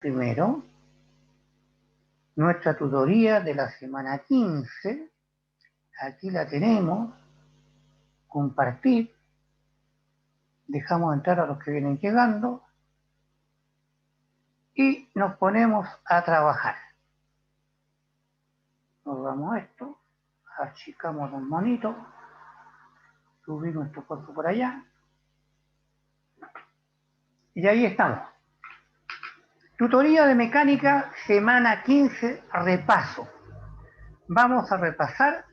primero nuestra tutoría de la semana 15. Aquí la tenemos. Compartir. Dejamos entrar a los que vienen llegando. Y nos ponemos a trabajar. Nos vamos a esto. Achicamos los monitos. Subimos nuestro cuerpo por allá. Y ahí estamos. Tutoría de mecánica, semana 15, repaso. Vamos a repasar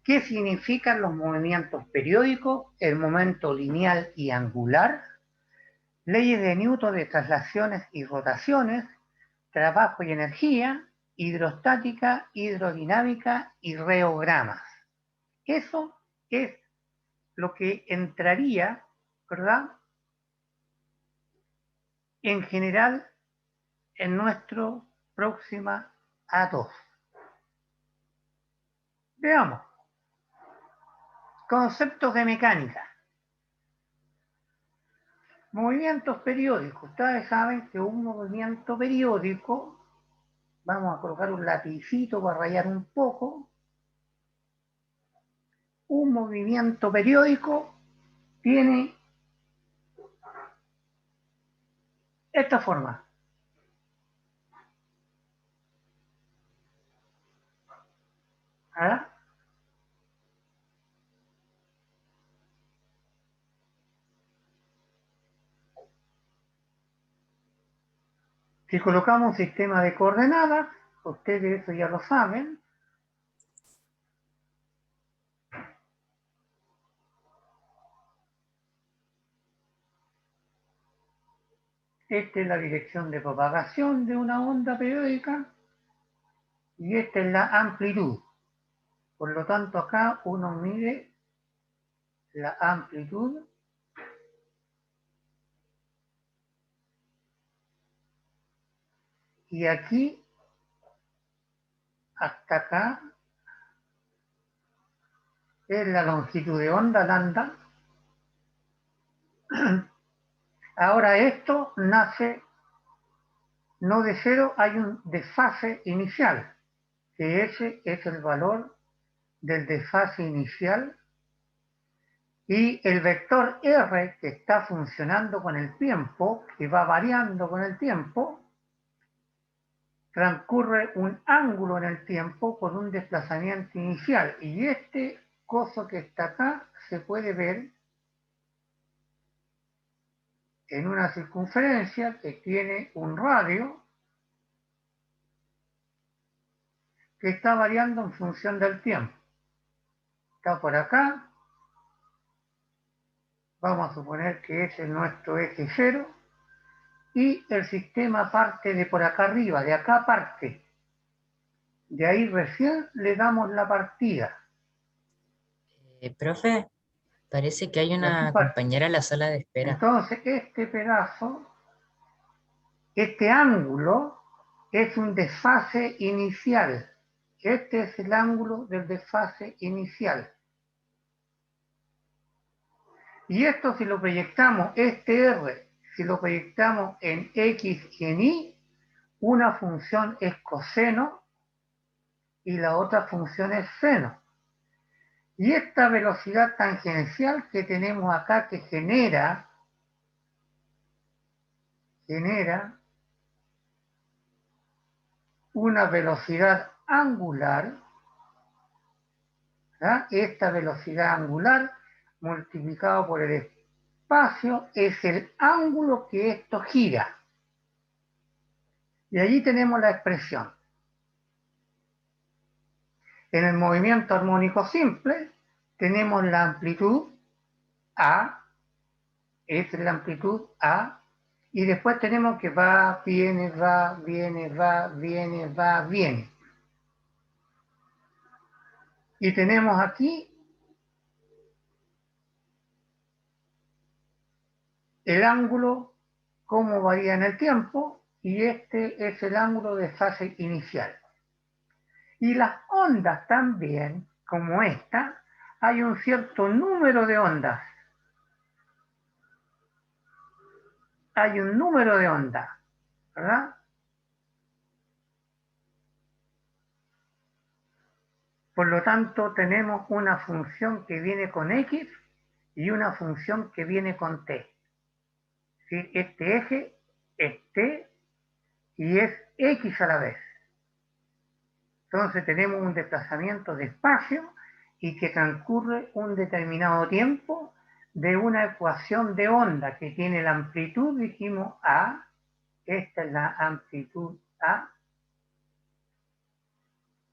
qué significan los movimientos periódicos, el momento lineal y angular, leyes de Newton de traslaciones y rotaciones, trabajo y energía, hidrostática, hidrodinámica y reogramas. Eso es lo que entraría, ¿verdad?, en general en nuestro próxima A2. Veamos. Conceptos de mecánica. Movimientos periódicos. Ustedes saben que un movimiento periódico, vamos a colocar un lapicito para rayar un poco. Un movimiento periódico tiene esta forma. ¿Verdad? Si colocamos un sistema de coordenadas, ustedes eso ya lo saben. Esta es la dirección de propagación de una onda periódica y esta es la amplitud. Por lo tanto, acá uno mide la amplitud y aquí hasta acá es la longitud de onda, lambda. Ahora esto nace no de cero, hay un desfase inicial, que ese es el valor del desfase inicial, y el vector R que está funcionando con el tiempo, que va variando con el tiempo, transcurre un ángulo en el tiempo con un desplazamiento inicial, y este coso que está acá se puede ver en una circunferencia que tiene un radio que está variando en función del tiempo. Está por acá. Vamos a suponer que ese es nuestro eje cero. Y el sistema parte de por acá arriba, de acá parte. De ahí recién le damos la partida. Profe, parece que hay De aquí una parte. compañera en la sala de espera. Entonces, este pedazo, este ángulo, es un desfase inicial. Este es el ángulo del desfase inicial. Y esto, si lo proyectamos, este R, si lo proyectamos en X y en Y, una función es coseno y la otra función es seno. Y esta velocidad tangencial que tenemos acá, que genera una velocidad angular, ¿verdad? Esta velocidad angular multiplicado por el espacio es el ángulo que esto gira. Y allí tenemos la expresión. En el movimiento armónico simple tenemos la amplitud A, es la amplitud A, y después tenemos que va, viene, va, viene, va, viene, va, viene. Y tenemos aquí el ángulo, cómo varía en el tiempo, y este es el ángulo de fase inicial. Y las ondas también, como esta, hay un cierto número de ondas. Hay un número de ondas, ¿verdad? Por lo tanto, tenemos una función que viene con X y una función que viene con T. ¿Sí? Este eje es T y es X a la vez. Entonces tenemos un desplazamiento de espacio y que transcurre un determinado tiempo de una ecuación de onda que tiene la amplitud, dijimos A, esta es la amplitud A,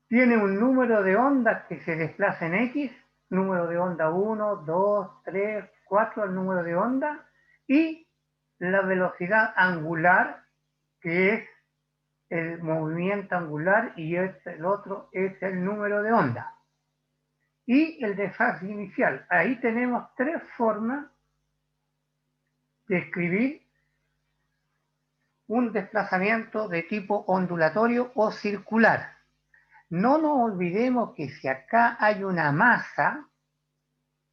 tiene un número de ondas que se desplaza en X, número de onda 1, 2, 3, 4, el número de onda, y la velocidad angular, que es el movimiento angular, y el otro es el número de onda. Y el desfase inicial. Ahí tenemos tres formas de escribir un desplazamiento de tipo ondulatorio o circular. No nos olvidemos que si acá hay una masa,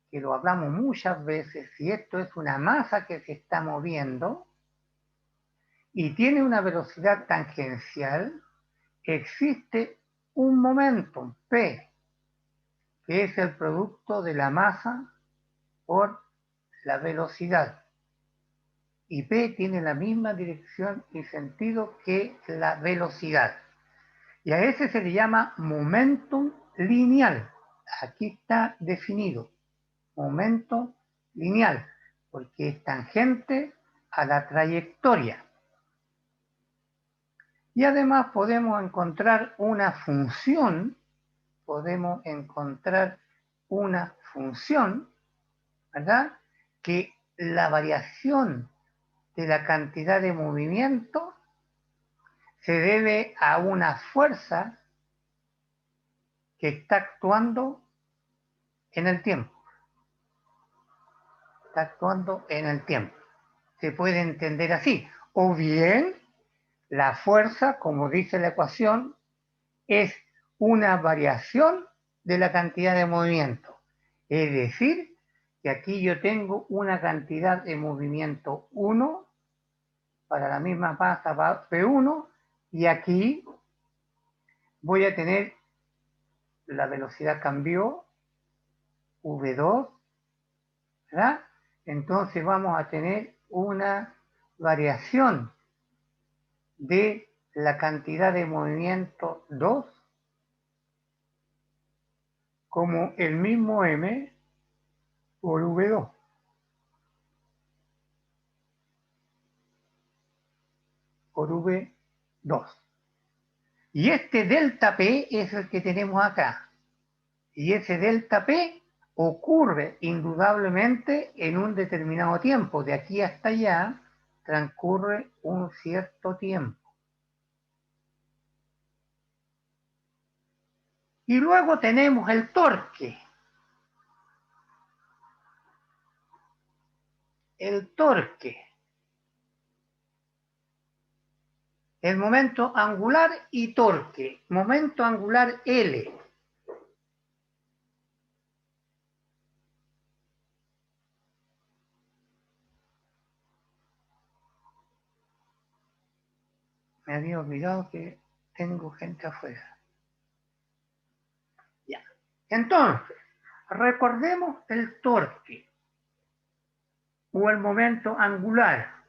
que lo hablamos muchas veces, si esto es una masa que se está moviendo y tiene una velocidad tangencial, existe un momentum P, que es el producto de la masa por la velocidad. Y P tiene la misma dirección y sentido que la velocidad. Y a ese se le llama momentum lineal. Aquí está definido, momento lineal, porque es tangente a la trayectoria. Y además podemos encontrar una función, ¿verdad? Que la variación de la cantidad de movimiento se debe a una fuerza que está actuando en el tiempo. Está actuando en el tiempo. Se puede entender así. O bien, la fuerza, como dice la ecuación, es una variación de la cantidad de movimiento. Es decir, que aquí yo tengo una cantidad de movimiento 1 para la misma masa P1 y aquí voy a tener la velocidad cambió, V2, ¿verdad? Entonces vamos a tener una variación de la cantidad de movimiento 2 como el mismo M por V2. Por V2. Y este delta P es el que tenemos acá. Y ese delta P ocurre indudablemente en un determinado tiempo. De aquí hasta allá transcurre un cierto tiempo. Y luego tenemos el torque. El torque. El momento angular y torque. Momento angular L. Me había olvidado que tengo gente afuera. Ya. Entonces, recordemos el torque o el momento angular.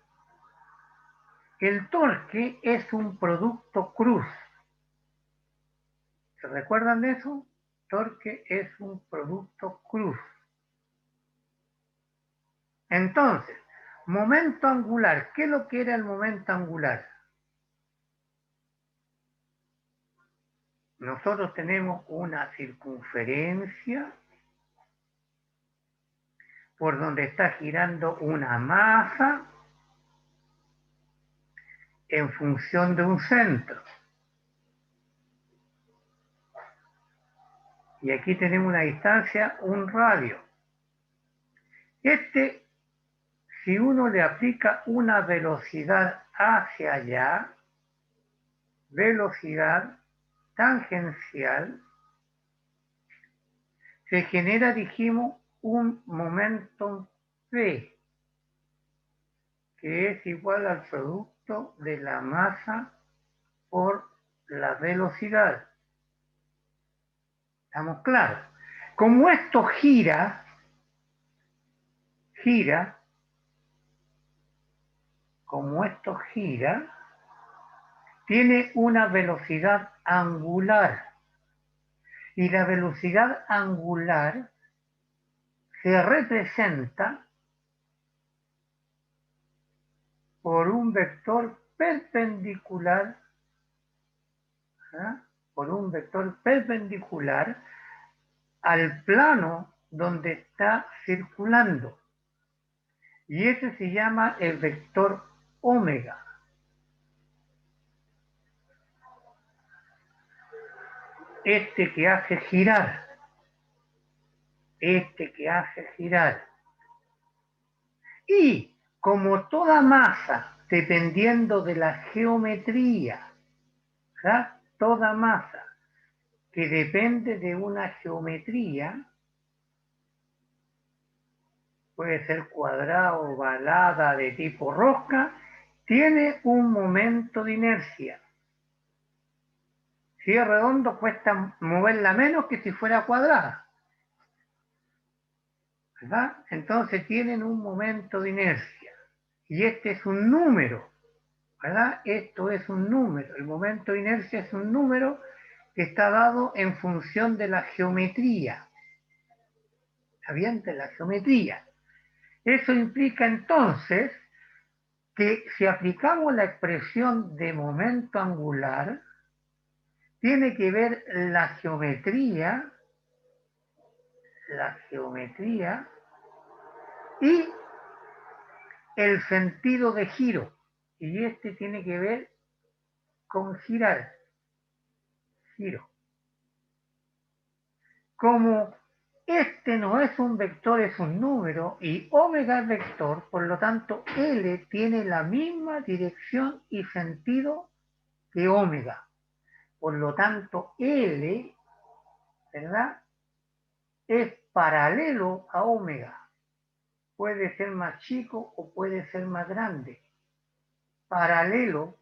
El torque es un producto cruz. ¿Se recuerdan de eso? Torque es un producto cruz. Entonces, momento angular. ¿Qué es lo que era el momento angular? Nosotros tenemos una circunferencia por donde está girando una masa en función de un centro. Y aquí tenemos una distancia, un radio. Si uno le aplica una velocidad hacia allá, velocidad tangencial, se genera, dijimos, un momento P, que es igual al producto de la masa por la velocidad. ¿Estamos claros? Como esto gira, como esto gira, tiene una velocidad angular. Y la velocidad angular se representa por un vector perpendicular, ¿ah? Por un vector perpendicular al plano donde está circulando. Y ese se llama el vector omega. Este que hace girar. Y como toda masa, dependiendo de la geometría, ¿verdad? Toda masa que depende de una geometría, puede ser cuadrada, ovalada, de tipo rosca, tiene un momento de inercia. Si es redondo, cuesta moverla menos que si fuera cuadrada, ¿verdad? Entonces tienen un momento de inercia. Y este es un número, ¿verdad? Esto es un número. El momento de inercia es un número que está dado en función de la geometría. ¿Está bien? De la geometría. Eso implica entonces que si aplicamos la expresión de momento angular, tiene que ver la geometría y el sentido de giro. Y este tiene que ver con girar. Giro. Como este no es un vector, es un número, y omega es vector, por lo tanto L tiene la misma dirección y sentido que omega. Por lo tanto L, ¿verdad?, es paralelo a omega. Puede ser más chico o puede ser más grande. Paralelo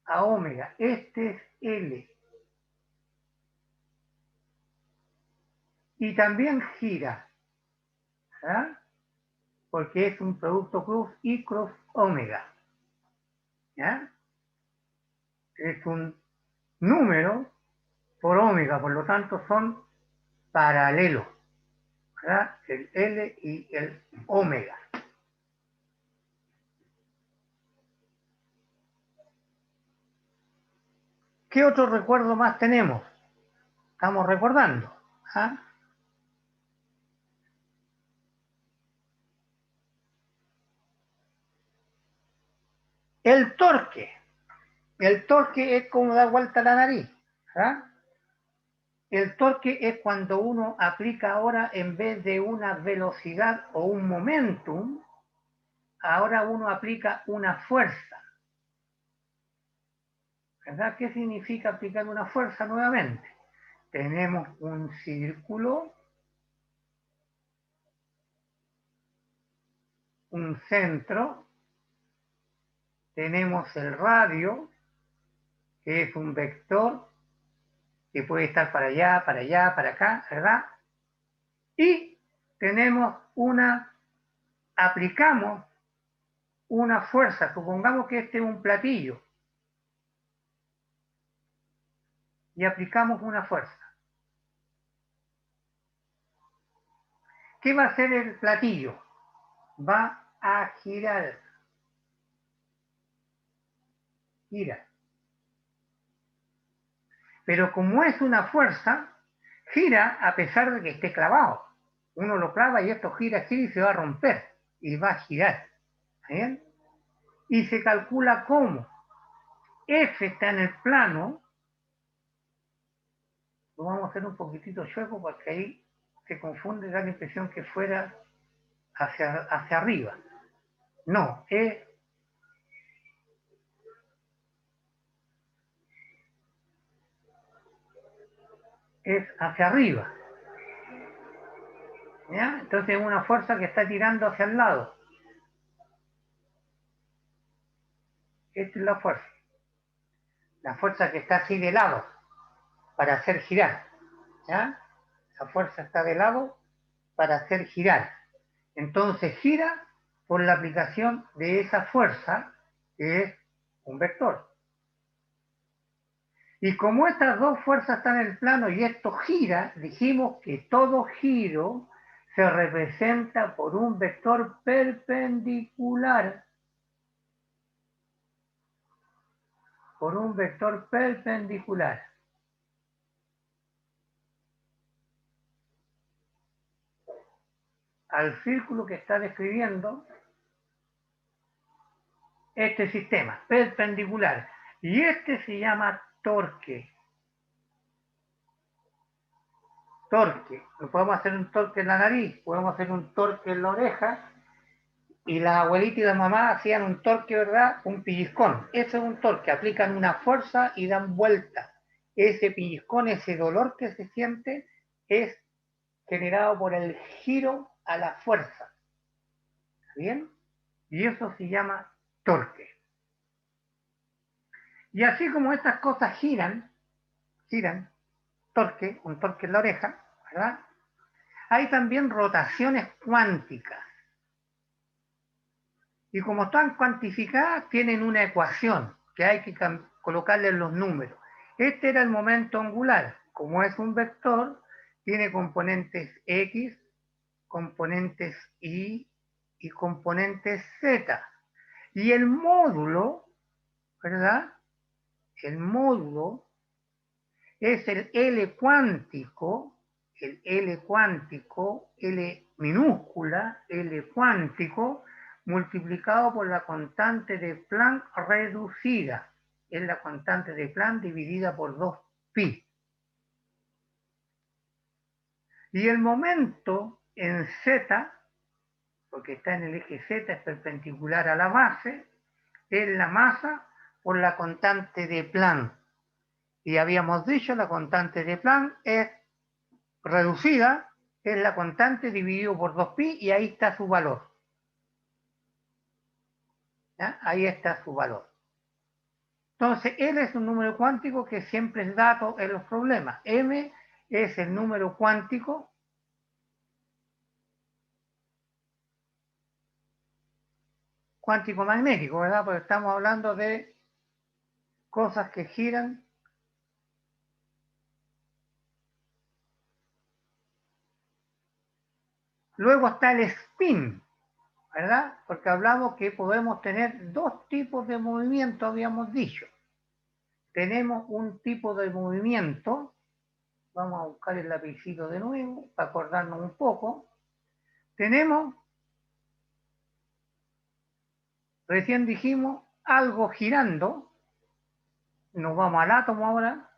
a omega. Este es L. Y también gira, ¿verdad?, porque es un producto cruz y cruz omega. ¿Ya? Es un número por omega, por lo tanto son paralelos, ¿verdad?, el L y el omega. ¿Qué otro recuerdo más tenemos? Estamos recordando. ¿Ah? El torque. El torque es como dar vuelta a la nariz. ¿Ah? El torque es cuando uno aplica ahora, en vez de una velocidad o un momentum, ahora uno aplica una fuerza. ¿Verdad? ¿Qué significa aplicar una fuerza nuevamente? Tenemos un círculo, un centro, tenemos el radio, que es un vector, que puede estar para allá, para allá, para acá, ¿verdad? Y tenemos aplicamos una fuerza, supongamos que este es un platillo, y aplicamos una fuerza. ¿Qué va a hacer el platillo? Va a girar. Gira. Pero como es una fuerza, gira a pesar de que esté clavado. Uno lo clava y esto gira, gira y se va a romper. Y va a girar. ¿Bien? Y se calcula cómo F está en el plano. Lo vamos a hacer un poquitito chueco porque ahí se confunde, da la impresión que fuera hacia arriba. No, es hacia arriba. ¿Ya? Entonces es una fuerza que está tirando hacia el lado. Esta es la fuerza. La fuerza que está así de lado para hacer girar. ¿ya? La fuerza está de lado para hacer girar. Entonces gira por la aplicación de esa fuerza, que es un vector. Y como estas dos fuerzas están en el plano y esto gira, dijimos que todo giro se representa por un vector perpendicular. Por un vector perpendicular. Al círculo que está describiendo este sistema, perpendicular. Y este se llama torque. Torque. Podemos hacer un torque en la nariz, podemos hacer un torque en la oreja, y las abuelitas y las mamás hacían un torque, ¿verdad? Un pellizcón. Eso es un torque, aplican una fuerza y dan vuelta. Ese pellizcón, ese dolor que se siente, es generado por el giro a la fuerza. ¿Está bien? Y eso se llama torque. Y así como estas cosas giran, torque, un torque en la oreja, ¿verdad? Hay también rotaciones cuánticas. Y como están cuantificadas, tienen una ecuación que hay que colocarle en los números. Este era el momento angular. Como es un vector, tiene componentes X, componentes Y y componentes Z. Y el módulo, ¿verdad? El módulo es el L cuántico, L minúscula, L cuántico, multiplicado por la constante de Planck reducida. Es la constante de Planck dividida por 2pi. Y el momento en Z, porque está en el eje Z, es perpendicular a la base, es la masa por la constante de Planck. Y habíamos dicho, la constante de Planck es reducida, es la constante dividido por 2pi, y ahí está su valor. ¿Ya? Ahí está su valor. Entonces, L es un número cuántico que siempre es dato en los problemas. M es el número cuántico magnético, ¿verdad? Porque estamos hablando de cosas que giran. Luego está el spin, ¿verdad? Porque hablamos que podemos tener dos tipos de movimiento, habíamos dicho. Tenemos un tipo de movimiento, vamos a buscar el lapicito de nuevo para acordarnos un poco. Tenemos, recién dijimos, algo girando. Nos vamos al átomo ahora.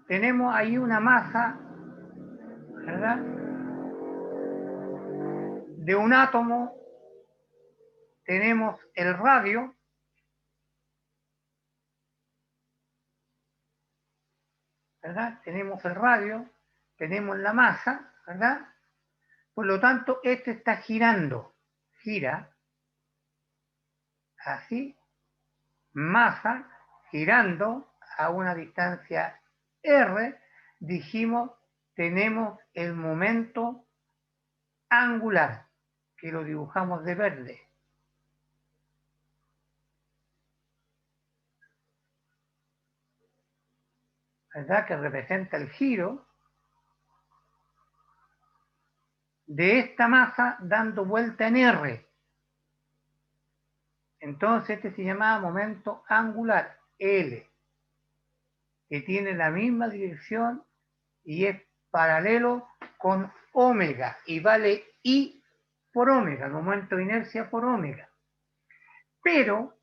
Tenemos ahí una masa, ¿verdad? De un átomo. Tenemos el radio. ¿Verdad? Tenemos el radio. Tenemos la masa, ¿verdad? Por lo tanto, este está girando. Gira. Así. Masa girando a una distancia r. Dijimos, tenemos el momento angular, que lo dibujamos de verde. ¿Verdad? Que representa el giro de esta masa dando vuelta en R. Entonces este se llamaba momento angular, L, que tiene la misma dirección y es paralelo con omega, y vale I por omega, el momento de inercia por omega. Pero,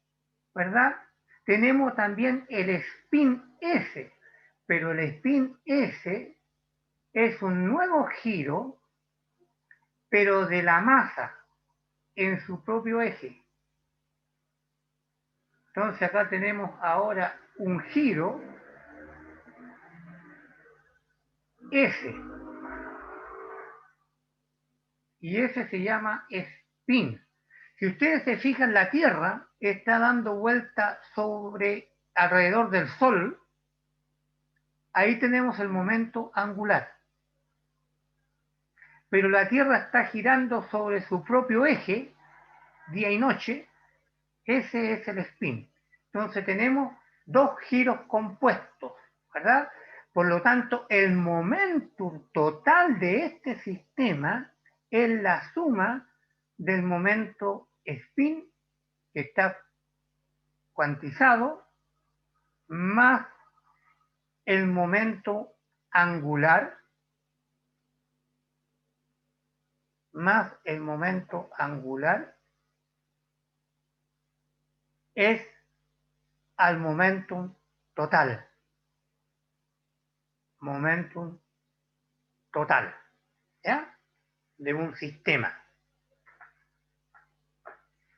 ¿verdad? Tenemos también el spin S, pero el spin S es un nuevo giro, pero de la masa en su propio eje. Entonces acá tenemos ahora un giro S, y ese se llama spin. Si ustedes se fijan, la Tierra está dando vuelta alrededor del Sol, Ahí tenemos el momento angular. Pero la Tierra está girando sobre su propio eje, día y noche. Ese es el spin. Entonces tenemos dos giros compuestos, ¿verdad? Por lo tanto, el momento total de este sistema es la suma del momento spin, que está cuantizado, más el momento angular, es al momentum total. Momentum total, ¿ya? De un sistema.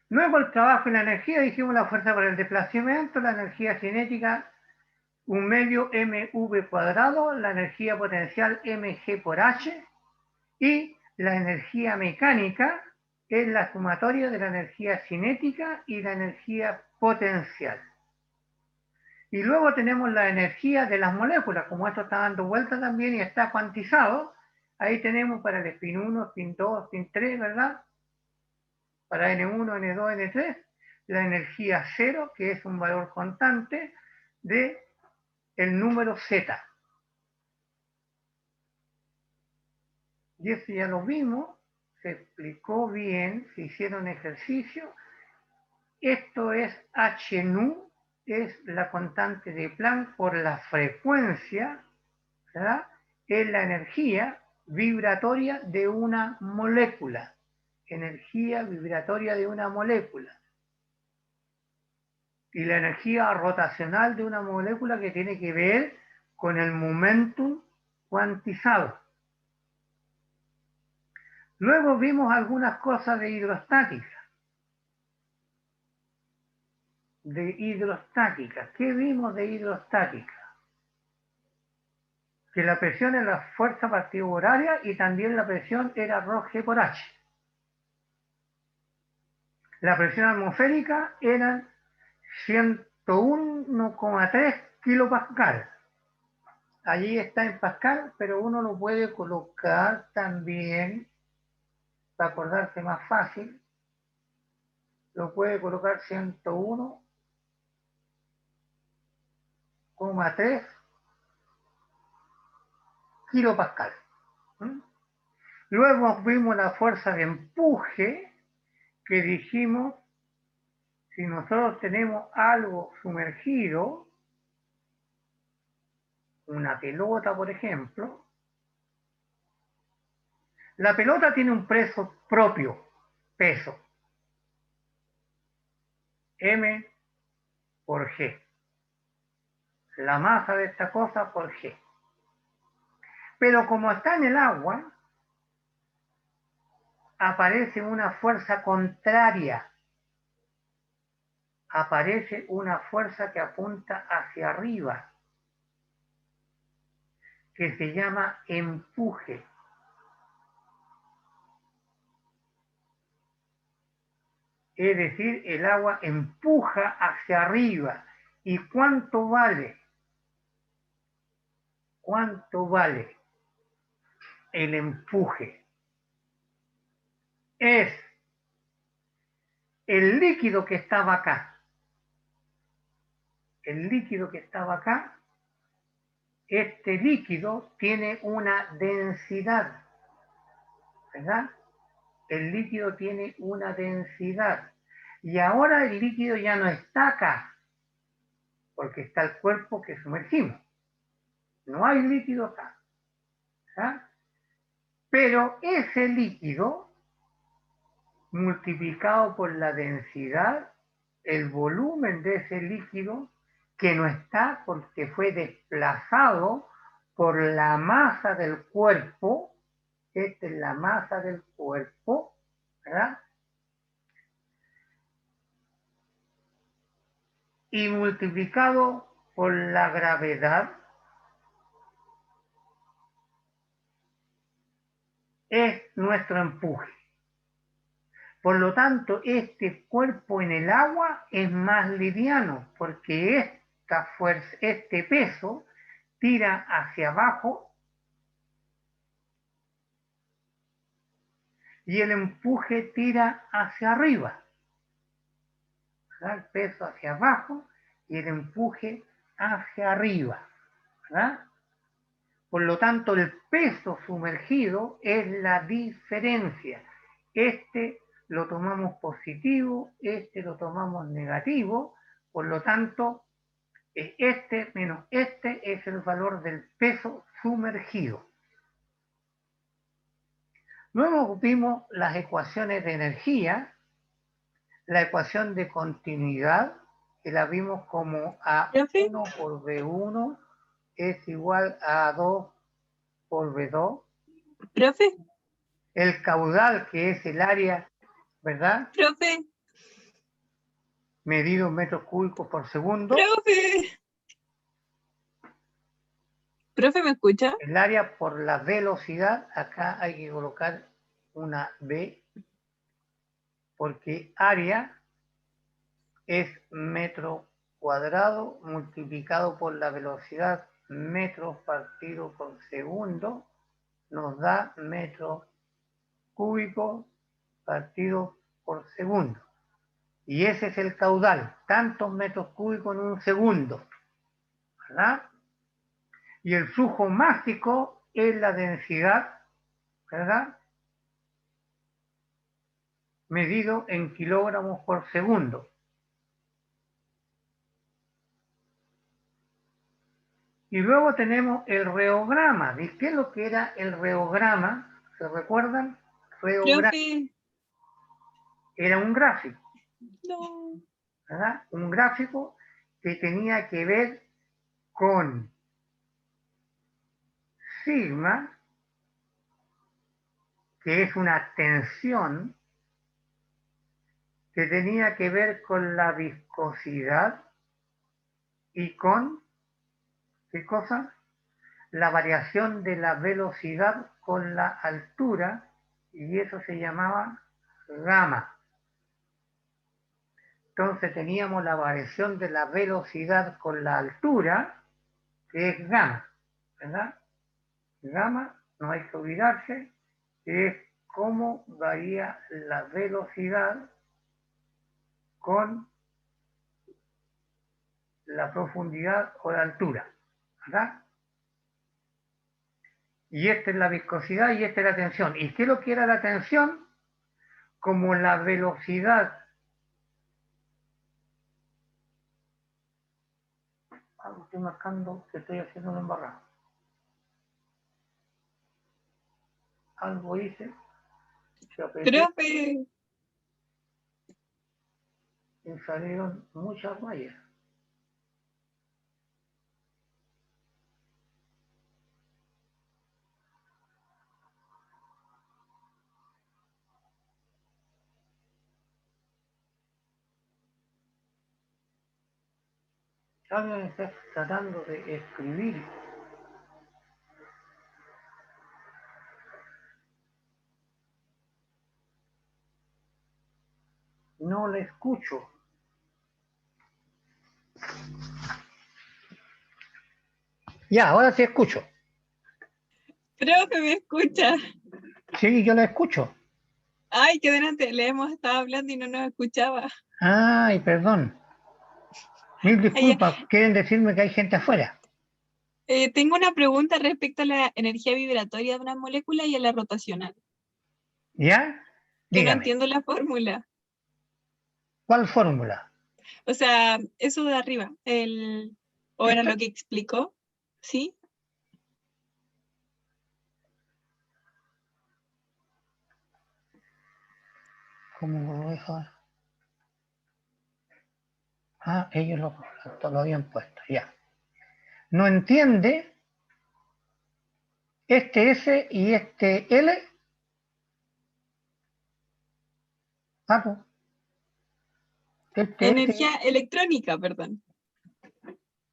Luego el trabajo y la energía, dijimos la fuerza por el desplazamiento, la energía cinética, un medio mv cuadrado, la energía potencial mg por h, y la energía mecánica es la sumatoria de la energía cinética y la energía potencial. Y luego tenemos la energía de las moléculas, como esto está dando vuelta también y está cuantizado. Ahí tenemos para el spin 1, spin 2, spin 3, ¿verdad? Para N1, N2, N3, la energía 0, que es un valor constante de el número Z. Y eso ya lo vimos, se explicó bien, se hicieron ejercicios. Esto es H-nu, es la constante de Planck por la frecuencia, ¿verdad? Es la energía vibratoria de una molécula. Energía vibratoria de una molécula. Y la energía rotacional de una molécula que tiene que ver con el momentum cuantizado. Luego vimos algunas cosas de hidrostática. ¿Qué vimos de hidrostática? Que la presión es la fuerza partido horaria y también la presión era ρg por h. La presión atmosférica era 101,3 kilopascal. Allí está en pascal, pero uno lo puede colocar también, para acordarse más fácil, lo puede colocar 101,3 kilopascal. Luego vimos la fuerza de empuje, que dijimos, si nosotros tenemos algo sumergido, una pelota por ejemplo, la pelota tiene un peso propio, peso, m por g, la masa de esta cosa por g. Pero como está en el agua, aparece una fuerza contraria, aparece una fuerza que apunta hacia arriba, que se llama empuje. Es decir, el agua empuja hacia arriba. ¿Y cuánto vale? ¿Cuánto vale el empuje? Es el líquido que estaba acá. El líquido que estaba acá, este líquido tiene una densidad, ¿verdad? El líquido tiene una densidad. Y ahora el líquido ya no está acá, porque está el cuerpo que sumergimos. No hay líquido acá. ¿Verdad? Pero ese líquido, multiplicado por la densidad, el volumen de ese líquido, que no está porque fue desplazado por la masa del cuerpo, esta es la masa del cuerpo, ¿verdad? Y multiplicado por la gravedad, es nuestro empuje. Por lo tanto, este cuerpo en el agua es más liviano, porque esta fuerza, este peso, tira hacia abajo y el empuje tira hacia arriba. ¿Verdad? El peso hacia abajo y el empuje hacia arriba. ¿Verdad? Por lo tanto, el peso sumergido es la diferencia. Este lo tomamos positivo, este lo tomamos negativo, por lo tanto, este menos este es el valor del peso sumergido. Luego vimos las ecuaciones de energía, la ecuación de continuidad, que la vimos como Profe, A1 por B1 es igual a A2 por B2. profe, El caudal, que es el área, ¿verdad? profe, Medido en metros cúbicos por segundo. profe. Profe, ¿me escucha? El área por la velocidad, acá hay que colocar una B, porque área es metro cuadrado multiplicado por la velocidad, metros partido por segundo, nos da metros cúbicos partido por segundo. Y ese es el caudal, tantos metros cúbicos en un segundo, ¿verdad? Y el flujo mágico es la densidad, ¿verdad? Medido en kilogramos por segundo. Y luego tenemos el reograma. ¿De qué es lo que era el reograma? ¿Se recuerdan? Reograma. Profe, Era un gráfico, no. ¿verdad? Un gráfico que tenía que ver con sigma, que es una tensión, que tenía que ver con la viscosidad y con, ¿qué cosa? La variación de la velocidad con la altura, y eso se llamaba gamma. Entonces teníamos la variación de la velocidad con la altura, que es gamma, ¿verdad? Gamma, no hay que olvidarse, que es cómo varía la velocidad con la profundidad o la altura, ¿verdad? Y esta es la viscosidad y esta es la tensión. ¿Y qué es lo que era la tensión? Como la velocidad. Algo estoy marcando que estoy haciendo un embarrado. Algo hice, que apreté Profe, y salieron muchas rayas. Alguien está tratando de escribir. No le escucho. Ya, ahora sí escucho. profe, ¿me escucha? Sí, yo la escucho. Ay, que delante le hemos estado hablando y no nos escuchaba. Ay, perdón. Mil Ay, ya. disculpas. Quieren decirme que hay gente afuera. Tengo una pregunta respecto a la energía vibratoria de una molécula y a la rotacional, ¿Ya? que no Dígame. entiendo la fórmula. ¿Cuál fórmula? O sea, eso de arriba, o era ¿Esta? lo que explicó, ¿sí? ¿Cómo lo dejo? Ah, ellos lo habían puesto, ya. No entiende este S y este L. Ah, pues, este S Energía electrónica, perdón.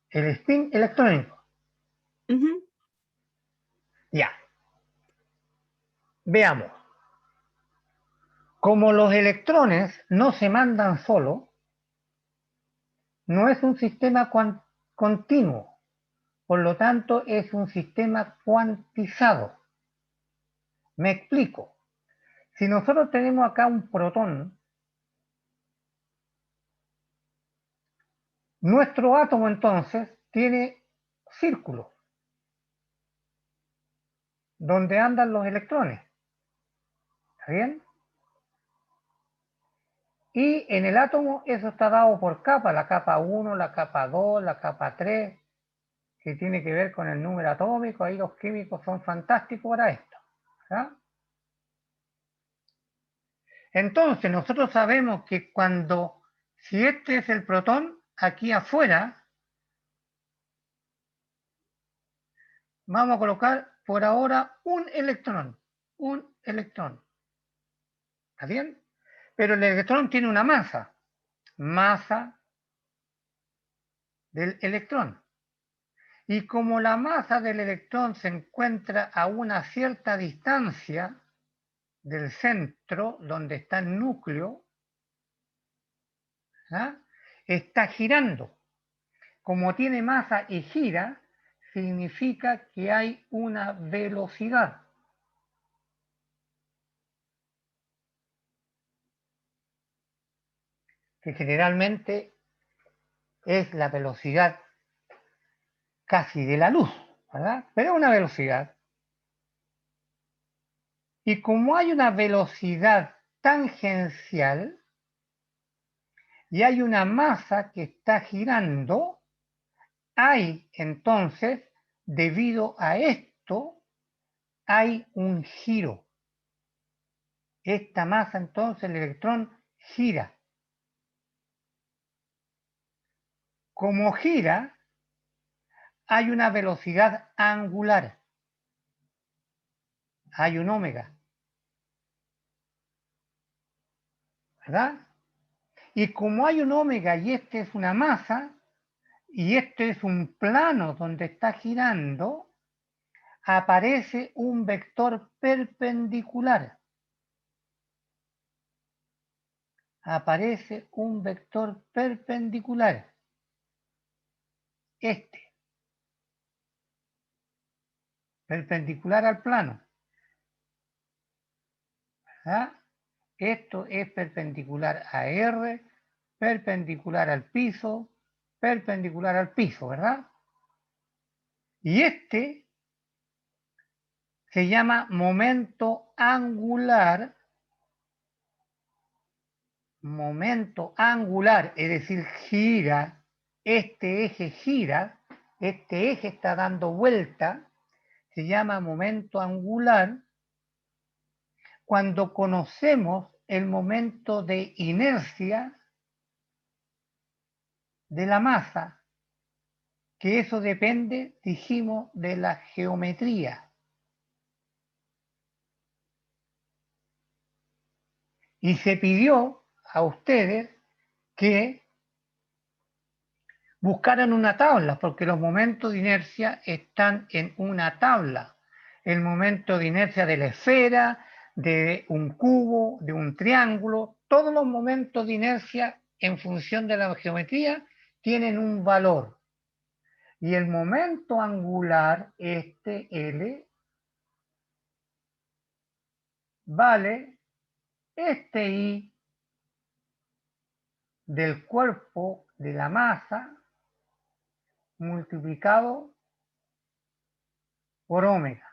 el spin electrónico. Ujú. Ya. Veamos. Como los electrones no se mandan solo, no es un sistema continuo, Por lo tanto, es un sistema cuantizado. Me explico. Si nosotros tenemos acá un protón, nuestro átomo entonces tiene círculos donde andan los electrones. ¿Está bien? Y en el átomo eso está dado por capas, la capa 1, la capa 2, la capa 3, que tiene que ver con el número atómico. Ahí los químicos son fantásticos para esto. ¿Verdad? Entonces nosotros sabemos que si este es el protón, aquí afuera vamos a colocar por ahora un electrón. ¿Está bien? Pero el electrón tiene una masa del electrón. Y como la masa del electrón se encuentra a una cierta distancia del centro, donde está el núcleo, ¿ah? Está girando. Como tiene masa y gira, significa que hay una velocidad. Que generalmente es la velocidad casi de la luz, ¿verdad? Pero es una velocidad. Y como hay una velocidad tangencial y hay una masa que está girando, hay entonces, debido a esto, hay un giro. Esta masa entonces, el electrón, gira. Como gira, hay una velocidad angular. Hay un ómega. ¿Verdad? Y como hay un ómega y este es una masa, y este es un plano donde está girando, aparece un vector perpendicular. Aparece un vector perpendicular. Perpendicular al plano. ¿Verdad? Esto es perpendicular a R, perpendicular al piso, ¿verdad? Y este se llama momento angular, es decir, gira, este eje está dando vuelta, se llama momento angular cuando conocemos el momento de inercia de la masa, que eso depende, dijimos, de la geometría. Y se pidió a ustedes que buscaran una tabla, porque los momentos de inercia están en una tabla. El momento de inercia de la esfera, de un cubo, de un triángulo, todos los momentos de inercia en función de la geometría tienen un valor. Y el momento angular, este L, vale este I del cuerpo de la masa multiplicado por ómega.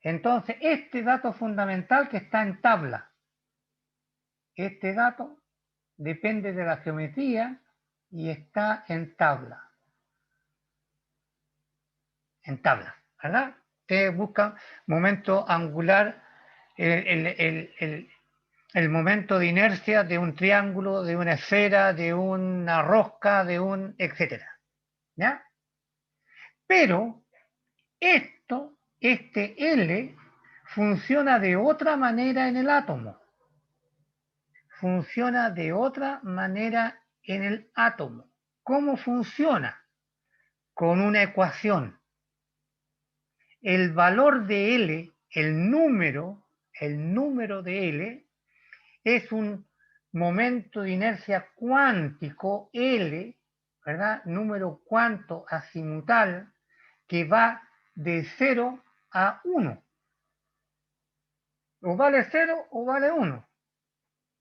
Entonces, este dato fundamental que está en tabla, este dato depende de la geometría y está en tabla. ¿Verdad? Ustedes buscan momento angular, el momento de inercia de un triángulo, de una esfera, de una rosca, de un etcétera. ¿Ya? Pero este L funciona de otra manera en el átomo. Funciona de otra manera en el átomo. ¿Cómo funciona? Con una ecuación. El valor de L, el número de L, es un momento de inercia cuántico L, ¿verdad? Número cuánto azimutal que va de 0 a 1. O vale 0 o vale 1.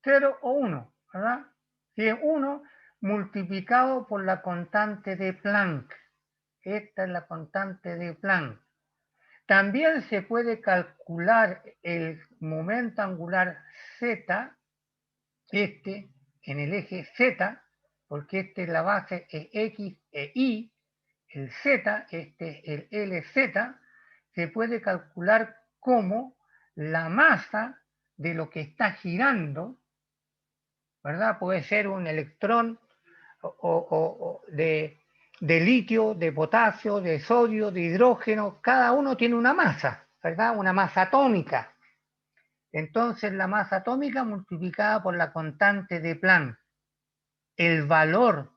0 o 1, ¿verdad? Si es 1 multiplicado por la constante de Planck. Esta es la constante de Planck. También se puede calcular el momento angular z, en el eje z, porque la base es x e y, el z, es el LZ, se puede calcular como la masa de lo que está girando, ¿verdad? Puede ser un electrón o de litio, de potasio, de sodio, de hidrógeno, cada uno tiene una masa, ¿verdad? Una masa atómica. Entonces la masa atómica multiplicada por la constante de Planck, el valor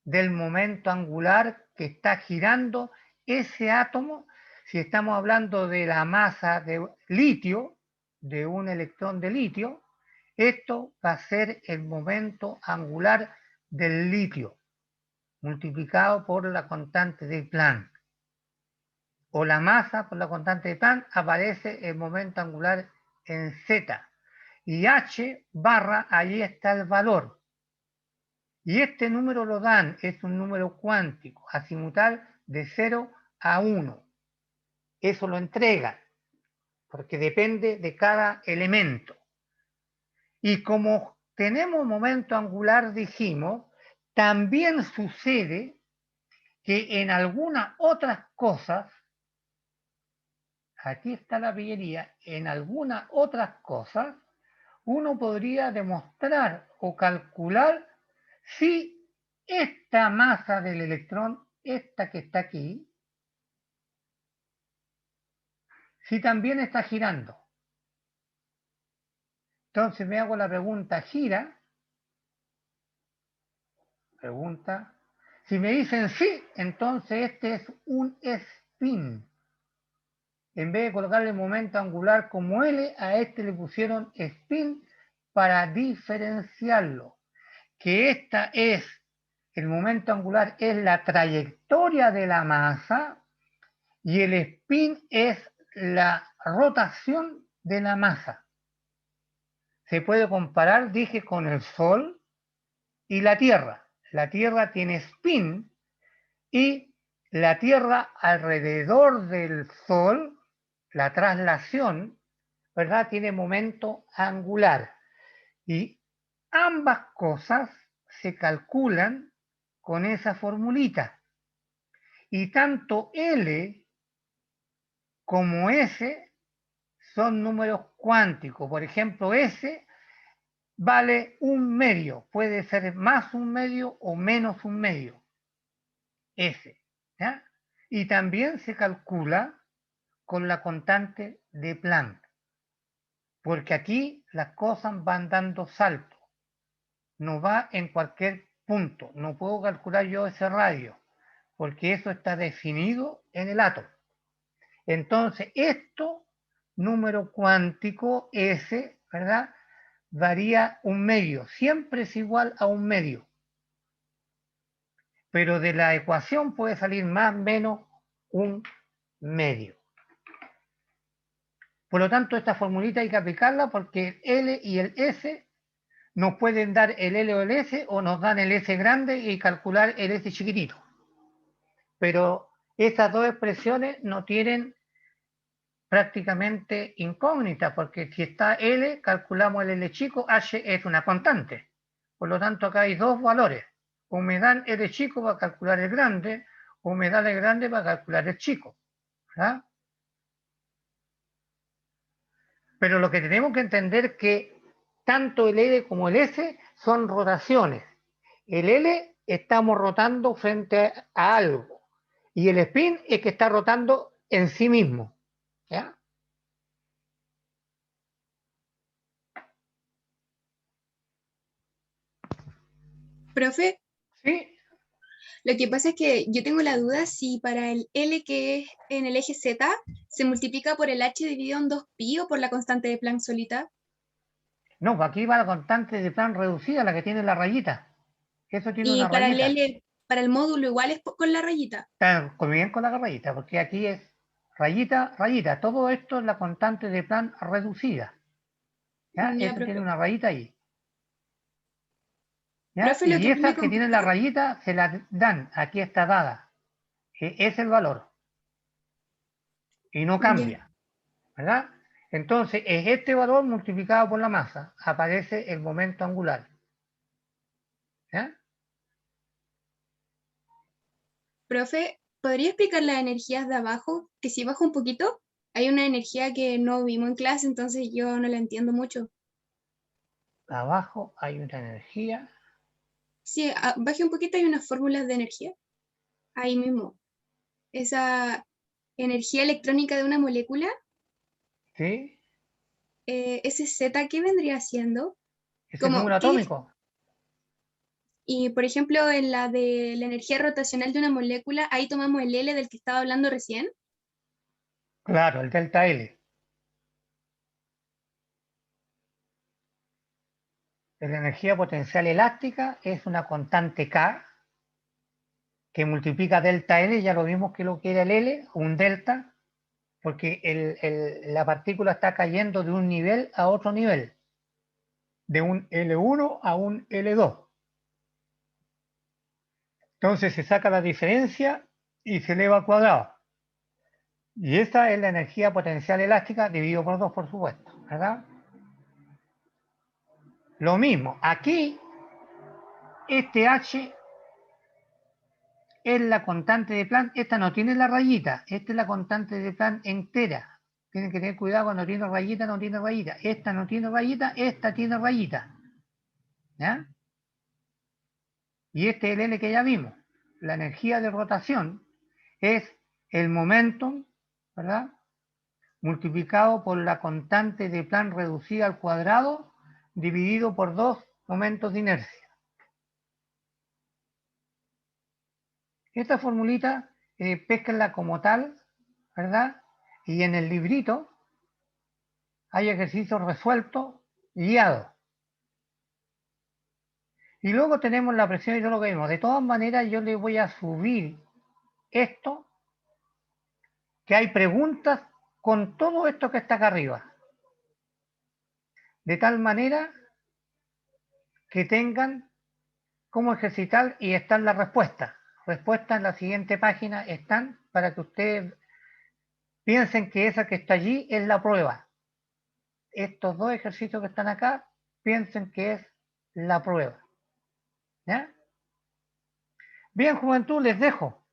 del momento angular que está girando ese átomo, si estamos hablando de la masa de litio, de un electrón de litio, esto va a ser el momento angular del litio, multiplicado por la constante de Planck. O la masa por la constante de Planck, aparece el momento angular en Z. Y H barra, ahí está el valor. Y este número lo dan, es un número cuántico, azimutal de 0 a 1. Eso lo entregan, porque depende de cada elemento. Y como tenemos momento angular, dijimos, también sucede que en algunas otras cosas, aquí está la pillería, en algunas otras cosas, uno podría demostrar o calcular si esta masa del electrón, esta que está aquí, si también está girando. Entonces me hago la pregunta, ¿gira? Pregunta. Si me dicen sí, entonces este es un spin. En vez de colocarle el momento angular como L, a este le pusieron spin para diferenciarlo. Que esta es, el momento angular es la trayectoria de la masa y el spin es la rotación de la masa. Se puede comparar, dije, con el Sol y la Tierra. La Tierra tiene spin y la Tierra alrededor del Sol, la traslación, ¿verdad? Tiene momento angular. Y ambas cosas se calculan con esa formulita. Y tanto L como S son números cuánticos. Por ejemplo, S vale 1/2. Puede ser más 1/2 o menos 1/2. S. ¿Ya? Y también se calcula con la constante de Planck. Porque aquí las cosas van dando salto. No va en cualquier punto. No puedo calcular yo ese radio, porque eso está definido en el átomo. Entonces, esto, número cuántico S, ¿verdad? Varía 1/2. Siempre es igual a 1/2. Pero de la ecuación puede salir más o menos 1/2. Por lo tanto, esta formulita hay que aplicarla porque el L y el S nos pueden dar el L o el S, o nos dan el S grande y calcular el S chiquitito. Pero estas dos expresiones no tienen prácticamente incógnita, porque si está L, calculamos el L chico, H es una constante. Por lo tanto, acá hay dos valores. O me dan L chico para calcular el grande, o me dan el grande para calcular el chico. ¿Verdad? Pero lo que tenemos que entender es que tanto el L como el S son rotaciones. El L estamos rotando frente a algo. Y el spin es que está rotando en sí mismo. ¿Ya? Profe, ¿Sí? lo que pasa es que yo tengo la duda si para el L que es en el eje Z se multiplica por el H dividido en 2pi o por la constante de Planck solita. No, pues aquí va la constante de Planck reducida, la que tiene la rayita. Eso tiene Y una para el rayita. para el módulo igual es con la rayita. Está bien con la rayita, porque aquí es rayita, rayita. Todo esto es la constante de Planck reducida. ¿Ya? Ya, Esta tiene profe. una rayita ahí. ¿Ya? Profe, lo Y que a mí me esas que tienen la complica, rayita se la dan. Aquí está dada. Es el valor. Y no ya, cambia. ¿Verdad? Entonces, es este valor multiplicado por la masa. Aparece el momento angular. ¿Ya? profe, ¿podría explicar las energías de abajo? Que si bajo un poquito, hay una energía que no vimos en clase, entonces yo no la entiendo mucho. Abajo hay una energía. Sí, baje un poquito, hay unas fórmulas de energía. Ahí mismo. Esa energía electrónica de una molécula, ¿Sí? ese Z, ¿qué vendría siendo? Es el Como, número ¿qué? atómico. Y por ejemplo, en la de la energía rotacional de una molécula, ahí tomamos el L del que estaba hablando recién. Claro, el delta L. La energía potencial elástica es una constante K que multiplica delta L, ya lo vimos que lo que era el L, un delta, porque la partícula está cayendo de un nivel a otro nivel, de un L1 a un L2. Entonces se saca la diferencia y se eleva al cuadrado. Y esa es la energía potencial elástica dividido por 2, por supuesto, ¿verdad? Lo mismo, aquí este H es la constante de Planck. Esta no tiene la rayita, esta es la constante de Planck entera. Tienen que tener cuidado cuando tiene rayita, no tiene rayita. Esta no tiene rayita, esta tiene rayita. ¿Ya? Y este es el L que ya vimos. La energía de rotación es el momentum, ¿verdad? Multiplicado por la constante de Planck reducida al cuadrado, dividido por 2 momentos de inercia. Esta formulita, pésquenla como tal, ¿verdad? Y en el librito hay ejercicios resueltos, guiados. Y luego tenemos la presión y todo lo que vimos. De todas maneras, yo le voy a subir esto, que hay preguntas con todo esto que está acá arriba. De tal manera que tengan cómo ejercitar y están las respuestas. Respuestas en la siguiente página están para que ustedes piensen que esa que está allí es la prueba. Estos dos ejercicios que están acá, piensen que es la prueba. ¿Ya? Bien, juventud, les dejo.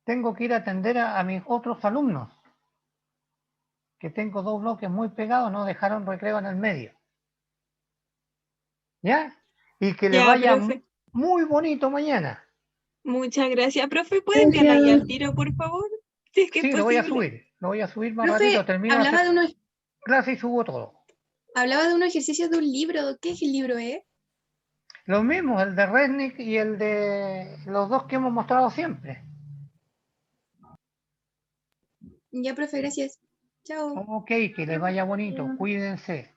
Tengo que ir a atender a mis otros alumnos, que tengo 2 bloques muy pegados, no dejaron recreo en el medio. ¿Ya? Y que le Ya, vaya profe. muy bonito mañana. Muchas gracias, profe. ¿Puede enviar ahí al tiro, por favor? Si es que es Sí, lo voy a posible. subir más Profe, ratito, termino hablaba de la unos, clase y subo todo. hablaba de unos ejercicios de un libro. ¿Qué es el libro, Los mismos, el de Resnick y el de los dos que hemos mostrado siempre. Ya, profe, gracias. Chao. Ok, que les vaya bonito, cuídense.